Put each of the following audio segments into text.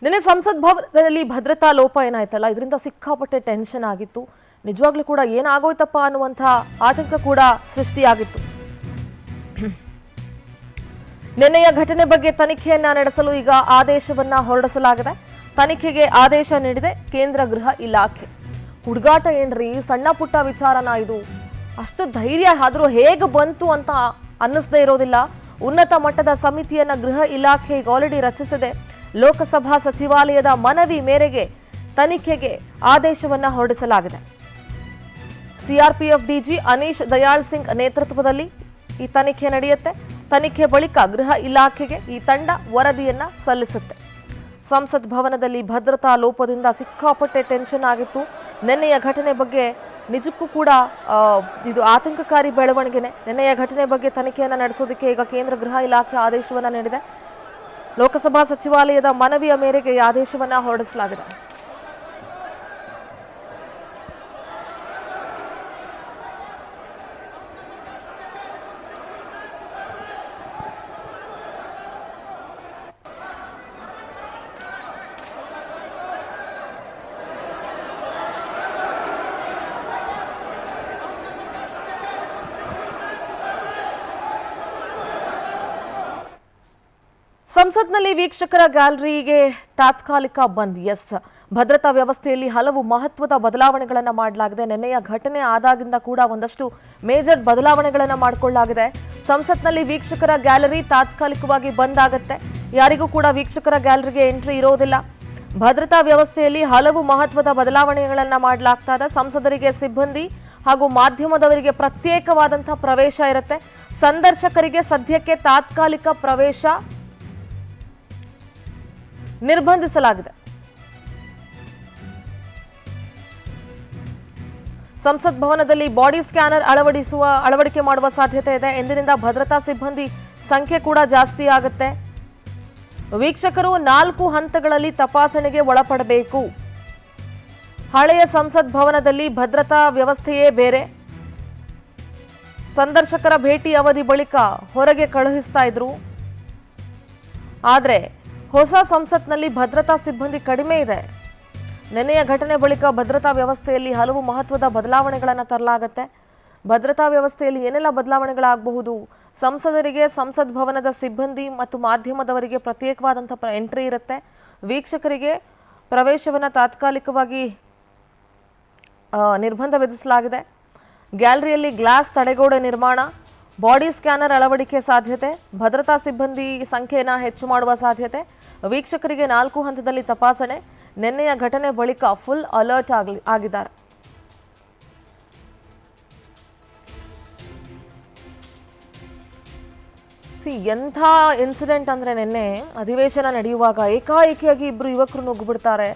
ನಿನ್ನೆ ಸಂಸತ್ ಭವನದಲ್ಲಿ ಭದ್ರತಾ ಲೋಪ ಏನಾಯ್ತಲ್ಲ, ಇದರಿಂದ ಸಿಕ್ಕಾಪಟ್ಟೆ ಟೆನ್ಷನ್ ಆಗಿತ್ತು. ನಿಜವಾಗ್ಲೂ ಕೂಡ ಏನಾಗೋಯ್ತಪ್ಪ ಅನ್ನುವಂಥ ಆತಂಕ ಕೂಡ ಸೃಷ್ಟಿಯಾಗಿತ್ತು. ನಿನ್ನೆಯ ಘಟನೆ ಬಗ್ಗೆ ತನಿಖೆಯನ್ನ ನಡೆಸಲು ಈಗ ಆದೇಶವನ್ನ ಹೊರಡಿಸಲಾಗಿದೆ. ತನಿಖೆಗೆ ಆದೇಶ ನೀಡಿದೆ ಕೇಂದ್ರ ಗೃಹ ಇಲಾಖೆ. ಹುಡುಗಾಟ ಏನ್ರಿ, ಸಣ್ಣ ಪುಟ್ಟ ವಿಚಾರನ ಇದು? ಅಷ್ಟು ಧೈರ್ಯ ಆದ್ರೂ ಹೇಗೆ ಬಂತು ಅಂತ ಅನ್ನಿಸದೇ ಇರೋದಿಲ್ಲ. ಉನ್ನತ ಮಟ್ಟದ ಸಮಿತಿಯನ್ನ ಗೃಹ ಇಲಾಖೆ ಈಗ ಆಲ್ರೆಡಿ ರಚಿಸಿದೆ. ಲೋಕಸಭಾ ಸಚಿವಾಲಯದ ಮನವಿ ಮೇರೆಗೆ ತನಿಖೆಗೆ ಆದೇಶವನ್ನ ಹೊರಡಿಸಲಾಗಿದೆ. ಸಿಆರ್ಪಿಎಫ್ ಡಿಜಿ ಅನೀಶ್ ದಯಾಳ್ ಸಿಂಗ್ ನೇತೃತ್ವದಲ್ಲಿ ಈ ತನಿಖೆ ನಡೆಯುತ್ತೆ. ತನಿಖೆ ಬಳಿಕ ಗೃಹ ಇಲಾಖೆಗೆ ಈ ತಂಡ ವರದಿಯನ್ನ ಸಲ್ಲಿಸುತ್ತೆ. ಸಂಸತ್ ಭವನದಲ್ಲಿ ಭದ್ರತಾ ಲೋಪದಿಂದ ಸಿಕ್ಕಾಪಟ್ಟೆ ಟೆನ್ಷನ್ ಆಗಿತ್ತು. ನಿನ್ನೆಯ ಘಟನೆ ಬಗ್ಗೆ ನಿಜಕ್ಕೂ ಕೂಡ ಇದು ಆತಂಕಕಾರಿ ಬೆಳವಣಿಗೆನೆ. ನಿನ್ನೆಯ ಘಟನೆ ಬಗ್ಗೆ ತನಿಖೆಯನ್ನು ನಡೆಸೋದಕ್ಕೆ ಈಗ ಕೇಂದ್ರ ಗೃಹ ಇಲಾಖೆ ಆದೇಶವನ್ನ ನೀಡಿದೆ. ಲೋಕಸಭಾ ಸಚಿವಾಲಯದ ಮನವಿಯ ಮೇರೆಗೆ ಈ ಆದೇಶವನ್ನ ಹೊರಡಿಸಲಾಗಿದೆ. ಸಂಸತ್ನಲ್ಲಿ ವೀಕ್ಷಕರ ಗ್ಯಾಲರಿಗೆ ತಾತ್ಕಾಲಿಕ ಬಂದ್. ಭದ್ರತಾ ವ್ಯವಸ್ಥೆಯಲ್ಲಿ ಹಲವು ಮಹತ್ವದ ಬದಲಾವಣೆಗಳನ್ನು ಮಾಡಲಾಗಿದೆ. ನಿನ್ನೆಯ ಘಟನೆ ಆದಾಗಿಂದ ಕೂಡ ಒಂದಷ್ಟು ಮೇಜರ್ ಬದಲಾವಣೆಗಳನ್ನು ಮಾಡಿಕೊಳ್ಳಲಾಗಿದೆ. ಸಂಸತ್ನಲ್ಲಿ ವೀಕ್ಷಕರ ಗ್ಯಾಲರಿ ತಾತ್ಕಾಲಿಕವಾಗಿ ಬಂದ್ ಆಗುತ್ತೆ. ಯಾರಿಗೂ ಕೂಡ ವೀಕ್ಷಕರ ಗ್ಯಾಲರಿಗೆ ಎಂಟ್ರಿ ಇರೋದಿಲ್ಲ. ಭದ್ರತಾ ವ್ಯವಸ್ಥೆಯಲ್ಲಿ ಹಲವು ಮಹತ್ವದ ಬದಲಾವಣೆಗಳನ್ನು ಮಾಡಲಾಗ್ತಾ ಇದೆ. ಸಂಸದರಿಗೆ, ಸಿಬ್ಬಂದಿ ಹಾಗೂ ಮಾಧ್ಯಮದವರಿಗೆ ಪ್ರತ್ಯೇಕವಾದಂತಹ ಪ್ರವೇಶ ಇರುತ್ತೆ. ಸಂದರ್ಶಕರಿಗೆ ಸದ್ಯಕ್ಕೆ ತಾತ್ಕಾಲಿಕ ಪ್ರವೇಶ ನಿರ್ಬಂಧಿಸಲಾಗಿದೆ. ಸಂಸತ್ ಭವನದಲ್ಲಿ ಬಾಡಿ ಸ್ಕ್ಯಾನರ್ ಅಳವಡಿಕೆ ಮಾಡುವ ಸಾಧ್ಯತೆ ಇದೆ. ಎಂದಿನಿಂದ ಭದ್ರತಾ ಸಿಬ್ಬಂದಿ ಸಂಖ್ಯೆ ಕೂಡ ಜಾಸ್ತಿ ಆಗುತ್ತೆ. ವೀಕ್ಷಕರು 4 ಹಂತಗಳಲ್ಲಿ ತಪಾಸಣೆಗೆ ಒಳಪಡಬೇಕು. ಹಳೆಯ ಸಂಸತ್ ಭವನದಲ್ಲಿ ಭದ್ರತಾ ವ್ಯವಸ್ಥೆಯೇ ಬೇರೆ. ಸಂದರ್ಶಕರ ಭೇಟಿ ಅವಧಿ ಬಳಿಕ ಹೊರಗೆ ಕಳುಹಿಸ್ತಾ ಇದ್ರು. ಆದರೆ ಹೊಸ ಸಂಸತ್ನಲ್ಲಿ ಭದ್ರತಾ ಸಿಬ್ಬಂದಿ ಕಡಿಮೆ ಇದೆ. ನಿನ್ನೆಯ ಘಟನೆ ಬಳಿಕ ಭದ್ರತಾ ವ್ಯವಸ್ಥೆಯಲ್ಲಿ ಹಲವು ಮಹತ್ವದ ಬದಲಾವಣೆಗಳನ್ನು ತರಲಾಗುತ್ತೆ. ಭದ್ರತಾ ವ್ಯವಸ್ಥೆಯಲ್ಲಿ ಏನೆಲ್ಲ ಬದಲಾವಣೆಗಳಾಗಬಹುದು? ಸಂಸದರಿಗೆ, ಸಂಸತ್ ಭವನದ ಸಿಬ್ಬಂದಿ ಮತ್ತು ಮಾಧ್ಯಮದವರಿಗೆ ಪ್ರತ್ಯೇಕವಾದಂಥ ಎಂಟ್ರಿ ಇರುತ್ತೆ. ವೀಕ್ಷಕರಿಗೆ ಪ್ರವೇಶವನ್ನು ತಾತ್ಕಾಲಿಕವಾಗಿ ನಿರ್ಬಂಧ ವಿಧಿಸಲಾಗಿದೆ. ಗ್ಯಾಲರಿಯಲ್ಲಿ ಗ್ಲಾಸ್ ತಡೆಗೋಡೆ ನಿರ್ಮಾಣ, ಬಾಡಿ ಸ್ಕ್ಯಾನರ್ ಅಳವಡಿಕೆ ಸಾಧ್ಯತೆ, ಭದ್ರತಾ ಸಿಬ್ಬಂದಿ ಸಂಖ್ಯೆಯನ್ನು ಹೆಚ್ಚು ಮಾಡುವ ಸಾಧ್ಯತೆ, ವೀಕ್ಷಕರಿಗೆ 4 ಹಂತದಲ್ಲಿ ತಪಾಸಣೆ. ನಿನ್ನೆಯ ಘಟನೆ ಬಳಿಕ ಫುಲ್ ಅಲರ್ಟ್ ಆಗಿದ್ದಾರೆ. ಎಂಥ ಇನ್ಸಿಡೆಂಟ್ ಅಂದರೆ, ನಿನ್ನೆ ಅಧಿವೇಶನ ನಡೆಯುವಾಗ ಏಕಾಏಕಿಯಾಗಿ 2 ಯುವಕರು ನುಗ್ಗಿಬಿಡ್ತಾರೆ.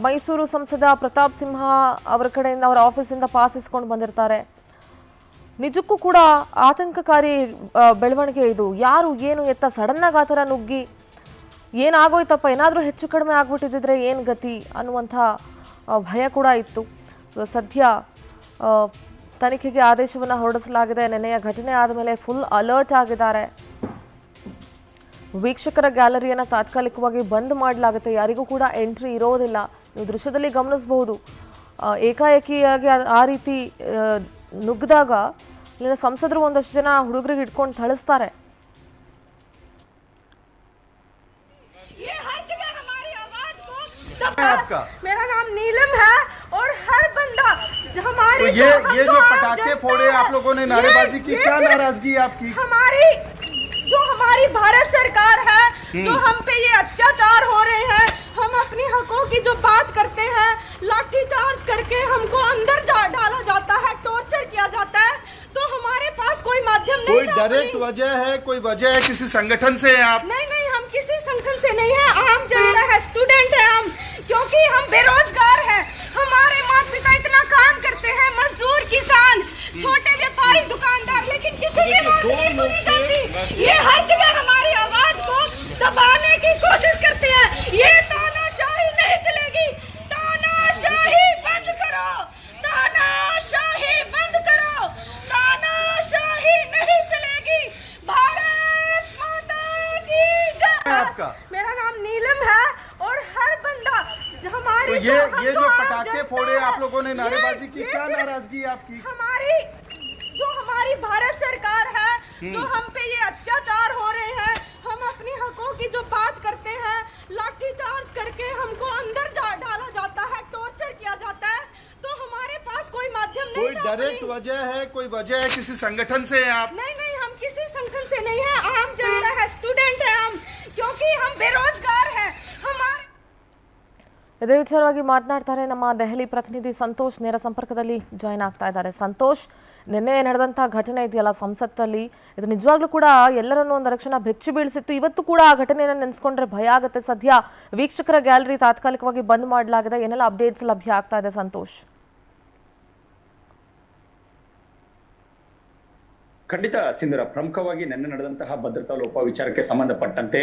ಮೈಸೂರು ಸಂಸದ ಪ್ರತಾಪ್ ಸಿಂಹ ಅವರ ಕಡೆಯಿಂದ ಅವರ ಆಫೀಸಿಂದ ಪಾಸ್ ಇಸ್ಕೊಂಡು ಬಂದಿರ್ತಾರೆ. ನಿಜಕ್ಕೂ ಕೂಡ ಆತಂಕಕಾರಿ ಬೆಳವಣಿಗೆ ಇದು. ಯಾರು ಏನು ಎತ್ತ ಸಡನ್ನಾಗಿ ಆ ಥರ ನುಗ್ಗಿ ಏನಾಗೋಯ್ತಪ್ಪ, ಏನಾದರೂ ಹೆಚ್ಚು ಕಡಿಮೆ ಆಗ್ಬಿಟ್ಟಿದ್ರೆ ಏನು ಗತಿ ಅನ್ನುವಂಥ ಭಯ ಕೂಡ ಇತ್ತು. ಸದ್ಯ ತನಿಖೆಗೆ ಆದೇಶವನ್ನು ಹೊರಡಿಸಲಾಗಿದೆ. ನಿನ್ನೆಯ ಘಟನೆ ಆದಮೇಲೆ ಫುಲ್ ಅಲರ್ಟ್ ಆಗಿದ್ದಾರೆ. ವೀಕ್ಷಕರ ಗ್ಯಾಲರಿಯನ್ನು ತಾತ್ಕಾಲಿಕವಾಗಿ ಬಂದ್ ಮಾಡಲಾಗುತ್ತೆ. ಯಾರಿಗೂ ಕೂಡ ಎಂಟ್ರಿ ಇರೋದಿಲ್ಲ. ನೀವು ದೃಶ್ಯದಲ್ಲಿ ಗಮನಿಸಬಹುದು, ಏಕಾಏಕಿಯಾಗಿ ಆ ರೀತಿ ನುಗ್ಗಿದಾಗ ಇಲ್ಲಿನ ಸಂಸದರು ಒಂದಷ್ಟು ಜನ ಹುಡುಗರಿಗೆ ಹಿಡ್ಕೊಂಡು ಥಳಿಸ್ತಾರೆ. आपका मेरा नाम नीलम है और हर बंदा हमारे तो ये जो पटाखे फोड़े आप लोगों ने, नारेबाजी की, क्या नाराजगी आपकी? हमारी भारत सरकार है, जो हम पे ये अत्याचार हो रहे हैं, हम अपनी हकों की जो बात करते हैं, लाठी चार्ज करके हमको अंदर डाला जाता है, टॉर्चर किया जाता है, तो हमारे पास कोई माध्यम नहीं। कोई डायरेक्ट वजह है, कोई वजह है किसी संगठन से हैं आप? नहीं, हम किसी संगठन से नहीं है, आम जनता है, स्टूडेंट है हम, क्योंकि हम बेरोजगार हैं। हमारे माता पिता इतना काम करते हैं, मजदूर, किसान, छोटे व्यापारी, दुकानदार, लेकिन किसी की बात नहीं सुनी जाती। ये हर जगह हमारी आवाज को दबाने की कोशिश करते हैं। ये तानाशाही नहीं चलेगी, तानाशाही बंद करो, तानाशाही बंद करो, तानाशाही नहीं चलेगी। भारत माता की तो ये जो पटाखे फोड़े आप लोगों ने नारेबाजी की, क्या नाराजगी आपकी? हमारी भारत सरकार है, जो हम पे ये अत्याचार हो रहे हैं, हम अपनी हकों की जो बात करते हैं, लाठीचार्ज करके हमको अंदर डाला जाता है, टॉर्चर किया जाता है, तो हमारे पास कोई माध्यम नहीं। कोई डायरेक्ट वजह है, कोई वजह है, किसी संगठन से हैं आप? नहीं, हम किसी संगठन से नहीं है, आम जनता है, स्टूडेंट है हम, क्योंकि हम बेरोजगार हैं। हमारे ಇದೇ ವಿಚಾರವಾಗಿ ಮಾತನಾಡ್ತಾರೆ ನಮ್ಮ ದೆಹಲಿ ಪ್ರತಿನಿಧಿ ಸಂತೋಷ್, ನೇರ ಸಂಪರ್ಕದಲ್ಲಿ ಜಾಯ್ನ್ ಆಗ್ತಾ ಇದ್ದಾರೆ. ಸಂತೋಷ್, ನಿನ್ನೆ ನಡೆದಂಥ ಘಟನೆ ಇದೆಯಲ್ಲ ಸಂಸತ್ತಲ್ಲಿ, ಇದು ನಿಜವಾಗ್ಲೂ ಕೂಡ ಎಲ್ಲರನ್ನೂ ಒಂದು ರಕ್ಷಣೆ ಬೆಚ್ಚಿ ಬೀಳಿಸಿತ್ತು. ಇವತ್ತು ಕೂಡ ಆ ಘಟನೆಯನ್ನು ನೆನೆಸ್ಕೊಂಡ್ರೆ ಭಯ ಆಗುತ್ತೆ. ಸದ್ಯ ವೀಕ್ಷಕರ ಗ್ಯಾಲರಿ ತಾತ್ಕಾಲಿಕವಾಗಿ ಬಂದ್ ಮಾಡಲಾಗಿದೆ. ಏನೆಲ್ಲ ಅಪ್ಡೇಟ್ಸ್ ಲಭ್ಯ ಆಗ್ತಾ ಇದೆ ಸಂತೋಷ್? ಖಂಡಿತ ಸಿಂಧೂರ, ಪ್ರಮುಖವಾಗಿ ನಿನ್ನೆ ನಡೆದಂತಹ ಭದ್ರತಾ ಲೋಪ ವಿಚಾರಕ್ಕೆ ಸಂಬಂಧಪಟ್ಟಂತೆ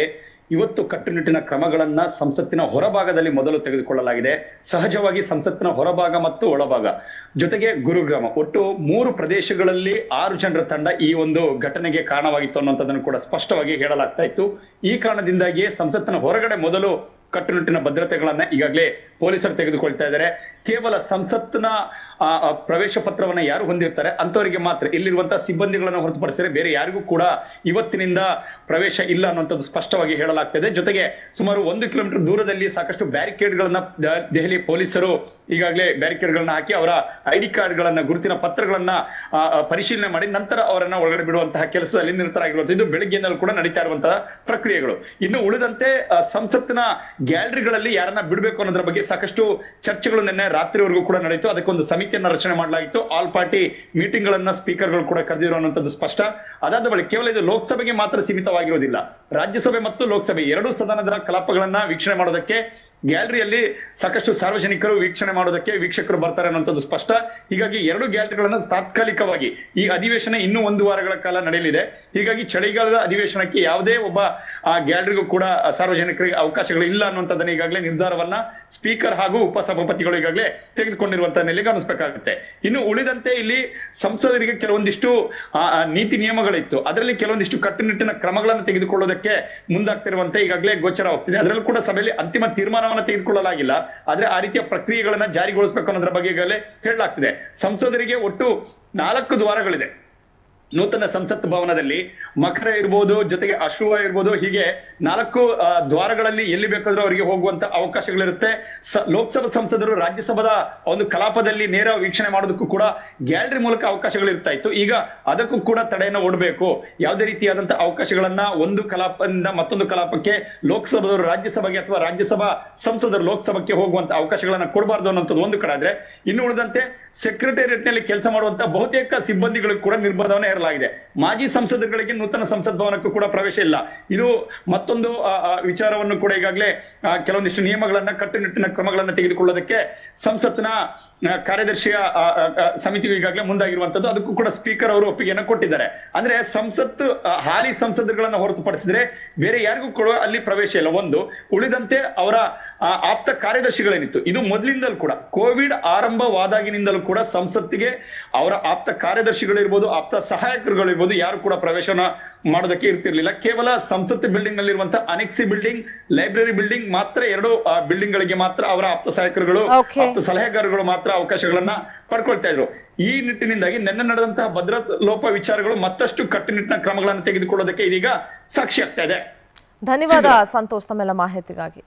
ಇವತ್ತು ಕಟ್ಟುನಿಟ್ಟಿನ ಕ್ರಮಗಳನ್ನ ಸಂಸತ್ತಿನ ಹೊರಭಾಗದಲ್ಲಿ ಮೊದಲು ತೆಗೆದುಕೊಳ್ಳಲಾಗಿದೆ. ಸಹಜವಾಗಿ ಸಂಸತ್ತಿನ ಹೊರಭಾಗ ಮತ್ತು ಒಳಭಾಗ ಜೊತೆಗೆ ಗುರುಗ್ರಾಮ, ಒಟ್ಟು 3 ಪ್ರದೇಶಗಳಲ್ಲಿ 6 ಜನರ ತಂಡ ಈ ಒಂದು ಘಟನೆಗೆ ಕಾರಣವಾಗಿತ್ತು ಅನ್ನುವಂಥದ್ದನ್ನು ಕೂಡ ಸ್ಪಷ್ಟವಾಗಿ ಹೇಳಲಾಗ್ತಾ ಇತ್ತು. ಈ ಕಾರಣದಿಂದಾಗಿಯೇ ಸಂಸತ್ತಿನ ಹೊರಗಡೆ ಮೊದಲು ಕಟ್ಟುನಿಟ್ಟಿನ ಭದ್ರತೆಗಳನ್ನ ಈಗಾಗಲೇ ಪೊಲೀಸರು ತೆಗೆದುಕೊಳ್ತಾ ಇದ್ದಾರೆ. ಕೇವಲ ಸಂಸತ್ತಿನ ಪ್ರವೇಶ ಪತ್ರವನ್ನ ಯಾರು ಹೊಂದಿರ್ತಾರೆ ಅಂತವರಿಗೆ ಮಾತ್ರ, ಇಲ್ಲಿರುವಂತಹ ಸಿಬ್ಬಂದಿಗಳನ್ನು ಹೊರತುಪಡಿಸಿದರೆ ಬೇರೆ ಯಾರಿಗೂ ಕೂಡ ಇವತ್ತಿನಿಂದ ಪ್ರವೇಶ ಇಲ್ಲ ಅನ್ನುವಂಥದ್ದು ಸ್ಪಷ್ಟವಾಗಿ ಹೇಳಲಾಗ್ತದೆ. ಜೊತೆಗೆ ಸುಮಾರು 1 ಕಿಲೋಮೀಟರ್ ದೂರದಲ್ಲಿ ಸಾಕಷ್ಟು ಬ್ಯಾರಿಕೇಡ್ಗಳನ್ನ ದೆಹಲಿ ಪೊಲೀಸರು ಈಗಾಗಲೇ ಬ್ಯಾರಿಕೇಡ್ಗಳನ್ನ ಹಾಕಿ ಅವರ ID ಕಾರ್ಡ್ಗಳನ್ನ, ಗುರುತಿನ ಪತ್ರಗಳನ್ನ ಪರಿಶೀಲನೆ ಮಾಡಿ ನಂತರ ಅವರನ್ನ ಒಳಗಡೆ ಬಿಡುವಂತಹ ಕೆಲಸದಲ್ಲಿ ನಿರತರಾಗಿರುವಂತಹ ಇದು ಬೆಳಗ್ಗೆಯಿಂದಲೂ ಕೂಡ ನಡೀತಾ ಇರುವಂತಹ ಪ್ರಕ್ರಿಯೆಗಳು. ಇನ್ನು ಉಳಿದಂತೆ ಸಂಸತ್ತಿನ ಗ್ಯಾಲರಿಗಳಲ್ಲಿ ಯಾರನ್ನ ಬಿಡಬೇಕು ಅನ್ನೋದ್ರ ಬಗ್ಗೆ ಸಾಕಷ್ಟು ಚರ್ಚೆಗಳು ನಿನ್ನೆ ರಾತ್ರಿವರೆಗೂ ಕೂಡ ನಡೆಯಿತು. ಅದಕ್ಕೊಂದು ಸಮಿತಿಯನ್ನ ರಚನೆ ಮಾಡಲಾಗಿತ್ತು. ಆಲ್ ಪಾರ್ಟಿ ಮೀಟಿಂಗ್ ಗಳನ್ನ ಸ್ಪೀಕರ್ಗಳು ಕೂಡ ಕರೆದಿರುವಂತದ್ದು ಸ್ಪಷ್ಟ. ಅದಾದ ಬಳಿಕ ಕೇವಲ ಇದು ಲೋಕಸಭೆಗೆ ಮಾತ್ರ ಸೀಮಿತವಾಗಿರುವುದಿಲ್ಲ, ರಾಜ್ಯಸಭೆ ಮತ್ತು ಲೋಕಸಭೆ ಎರಡೂ ಸದನದ ಕಲಾಪಗಳನ್ನ ವೀಕ್ಷಣೆ ಮಾಡೋದಕ್ಕೆ ಗ್ಯಾಲರಿಯಲ್ಲಿ ಸಾಕಷ್ಟು ಸಾರ್ವಜನಿಕರು ವೀಕ್ಷಣೆ ಮಾಡೋದಕ್ಕೆ ವೀಕ್ಷಕರು ಬರ್ತಾರೆ ಅನ್ನುವಂಥದ್ದು ಸ್ಪಷ್ಟ. ಹೀಗಾಗಿ 2 ಗ್ಯಾಲರಿಗಳನ್ನ ತಾತ್ಕಾಲಿಕವಾಗಿ, ಈ ಅಧಿವೇಶನ ಇನ್ನೂ 1 ವಾರಗಳ ಕಾಲ ನಡೆಯಲಿದೆ. ಹೀಗಾಗಿ ಚಳಿಗಾಲದ ಅಧಿವೇಶನಕ್ಕೆ ಯಾವುದೇ ಒಬ್ಬ ಗ್ಯಾಲರಿಗೂ ಕೂಡ ಸಾರ್ವಜನಿಕರಿಗೆ ಅವಕಾಶಗಳು ಇಲ್ಲ ಅನ್ನುವಂಥದ್ದನ್ನ ಈಗಾಗಲೇ ನಿರ್ಧಾರವನ್ನ ಸ್ಪೀಕರ್ ಹಾಗೂ ಉಪಸಭಾಪತಿಗಳು ಈಗಾಗಲೇ ತೆಗೆದುಕೊಂಡಿರುವಂತಹ ನೆಲೆ ಗಮನಿಸಬೇಕಾಗುತ್ತೆ. ಇನ್ನು ಉಳಿದಂತೆ ಇಲ್ಲಿ ಸಂಸದರಿಗೆ ಕೆಲವೊಂದಿಷ್ಟು ನೀತಿ ನಿಯಮಗಳಿತ್ತು, ಅದರಲ್ಲಿ ಕೆಲವೊಂದಿಷ್ಟು ಕಟ್ಟುನಿಟ್ಟಿನ ಕ್ರಮಗಳನ್ನು ತೆಗೆದುಕೊಳ್ಳೋದಕ್ಕೆ ಮುಂದಾಗ್ತಿರುವಂತೆ ಈಗಾಗಲೇ ಗೋಚರ ಹೋಗ್ತಿದೆ. ಅದರಲ್ಲೂ ಕೂಡ ಸಭೆಯಲ್ಲಿ ಅಂತಿಮ ತೀರ್ಮಾನವನ್ನ ತೆಗೆದುಕೊಳ್ಳಲಾಗಿಲ್ಲ, ಆದ್ರೆ ಆ ರೀತಿಯ ಪ್ರಕ್ರಿಯೆಗಳನ್ನ ಜಾರಿಗೊಳಿಸಬೇಕು ಅನ್ನೋದ್ರ ಬಗ್ಗೆ ಈಗಾಗಲೇ ಹೇಳಲಾಗ್ತಿದೆ. ಸಂಸದರಿಗೆ ಒಟ್ಟು 4 ದ್ವಾರಗಳಿದೆ. ನೂತನ ಸಂಸತ್ ಭವನದಲ್ಲಿ ಮಕರ ಇರ್ಬೋದು, ಜೊತೆಗೆ ಅಶ್ರುವ ಇರ್ಬೋದು, ಹೀಗೆ 4 ದ್ವಾರಗಳಲ್ಲಿ ಎಲ್ಲಿ ಬೇಕಾದ್ರೂ ಅವರಿಗೆ ಹೋಗುವಂತ ಅವಕಾಶಗಳಿರುತ್ತೆ. ಲೋಕಸಭಾ ಸಂಸದರು ರಾಜ್ಯಸಭಾದ ಒಂದು ಕಲಾಪದಲ್ಲಿ ನೇರ ವೀಕ್ಷಣೆ ಮಾಡೋದಕ್ಕೂ ಕೂಡ ಗ್ಯಾಲರಿ ಮೂಲಕ ಅವಕಾಶಗಳು ಇರ್ತಾ ಇತ್ತು. ಈಗ ಅದಕ್ಕೂ ಕೂಡ ತಡೆಯನ್ನು ಒಡ್ಬೇಕು. ಯಾವುದೇ ರೀತಿಯಾದಂತಹ ಅವಕಾಶಗಳನ್ನ ಒಂದು ಕಲಾಪದಿಂದ ಮತ್ತೊಂದು ಕಲಾಪಕ್ಕೆ ಲೋಕಸಭಾದವರು ರಾಜ್ಯಸಭೆಗೆ ಅಥವಾ ರಾಜ್ಯಸಭಾ ಸಂಸದರು ಲೋಕಸಭೆಗೆ ಹೋಗುವಂತ ಅವಕಾಶಗಳನ್ನ ಕೊಡಬಾರ್ದು ಅನ್ನೋಂಥದ್ದು ಒಂದು ಕಡೆ ಆದ್ರೆ, ಇನ್ನು ಉಳಿದಂತೆ ಸೆಕ್ರೆಟೇರಿಯೇಟ್ ನಲ್ಲಿ ಕೆಲಸ ಮಾಡುವಂತ ಬಹುತೇಕ ಸಿಬ್ಬಂದಿಗಳಿಗೂ ಕೂಡ ನಿರ್ಬಂಧವನ್ನ ಹೇರಲಾಗಿದೆ. ಮಾಜಿ ಸಂಸದರುಗಳಿಗೆ ನೂತನ ಸಂಸತ್ ಭವನಕ್ಕೂ ಕೂಡ ಪ್ರವೇಶ ಇಲ್ಲ. ಇದು ಮತ್ತೊಂದು ವಿಚಾರವನ್ನು ಕೂಡ ಈಗಾಗಲೇ ಕೆಲವೊಂದಿಷ್ಟು ನಿಯಮಗಳನ್ನ, ಕಟ್ಟುನಿಟ್ಟಿನ ಕ್ರಮಗಳನ್ನ ತೆಗೆದುಕೊಳ್ಳೋದಕ್ಕೆ ಸಂಸತ್ನ ಕಾರ್ಯದರ್ಶಿಯ ಸಮಿತಿಗೂ ಈಗಾಗಲೇ ಮುಂದಾಗಿರುವಂತದ್ದು. ಅದಕ್ಕೂ ಕೂಡ ಸ್ಪೀಕರ್ ಅವರು ಒಪ್ಪಿಗೆಯನ್ನು ಕೊಟ್ಟಿದ್ದಾರೆ. ಅಂದ್ರೆ ಸಂಸತ್ ಹಾಲಿ ಸಂಸದರುಗಳನ್ನ ಹೊರತುಪಡಿಸಿದ್ರೆ ಬೇರೆ ಯಾರಿಗೂ ಕೂಡ ಅಲ್ಲಿ ಪ್ರವೇಶ ಇಲ್ಲ. ಒಂದು ಉಳಿದಂತೆ ಅವರ ಆಪ್ತ ಕಾರ್ಯದರ್ಶಿಗಳೇನಿತ್ತು, ಇದು ಮೊದಲಿಂದಲೂ ಕೂಡ ಕೋವಿಡ್ ಆರಂಭವಾದಾಗಿನಿಂದಲೂ ಕೂಡ ಸಂಸತ್ತಿಗೆ ಅವರ ಆಪ್ತ ಕಾರ್ಯದರ್ಶಿಗಳಿರ್ಬೋದು, ಆಪ್ತ ಸಹಾಯಕರುಗಳಿರ್ಬೋದು, ಯಾರು ಕೂಡ ಪ್ರವೇಶನ ಮಾಡೋದಕ್ಕೆ ಇರ್ತಿರ್ಲಿಲ್ಲ. ಕೇವಲ ಸಂಸತ್ ಬಿಲ್ಡಿಂಗ್ ನಲ್ಲಿರುವಂತಹ ಅನೆಕ್ಸಿ ಬಿಲ್ಡಿಂಗ್, ಲೈಬ್ರರಿ ಬಿಲ್ಡಿಂಗ್ ಮಾತ್ರ, 2 ಬಿಲ್ಡಿಂಗ್ ಗಳಿಗೆ ಮಾತ್ರ ಅವರ ಆಪ್ತ ಸಹಾಯಕರುಗಳು, ಆಪ್ತ ಸಲಹೆಗಾರಗಳು ಮಾತ್ರ ಅವಕಾಶಗಳನ್ನ ಪಡ್ಕೊಳ್ತಾ ಇದ್ರು. ಈ ನಿಟ್ಟಿನಿಂದಾಗಿ ನಿನ್ನೆ ನಡೆದಂತಹ ಭದ್ರತಾ ಲೋಪ ವಿಚಾರಗಳು ಮತ್ತಷ್ಟು ಕಟ್ಟುನಿಟ್ಟಿನ ಕ್ರಮಗಳನ್ನು ತೆಗೆದುಕೊಳ್ಳೋದಕ್ಕೆ ಇದೀಗ ಸಾಕ್ಷಿ ಆಗ್ತಾ ಇದೆ. ಧನ್ಯವಾದ ಸಂತೋಷ್ ತಮ್ಮೆಲ್ಲ ಮಾಹಿತಿಗಾಗಿ.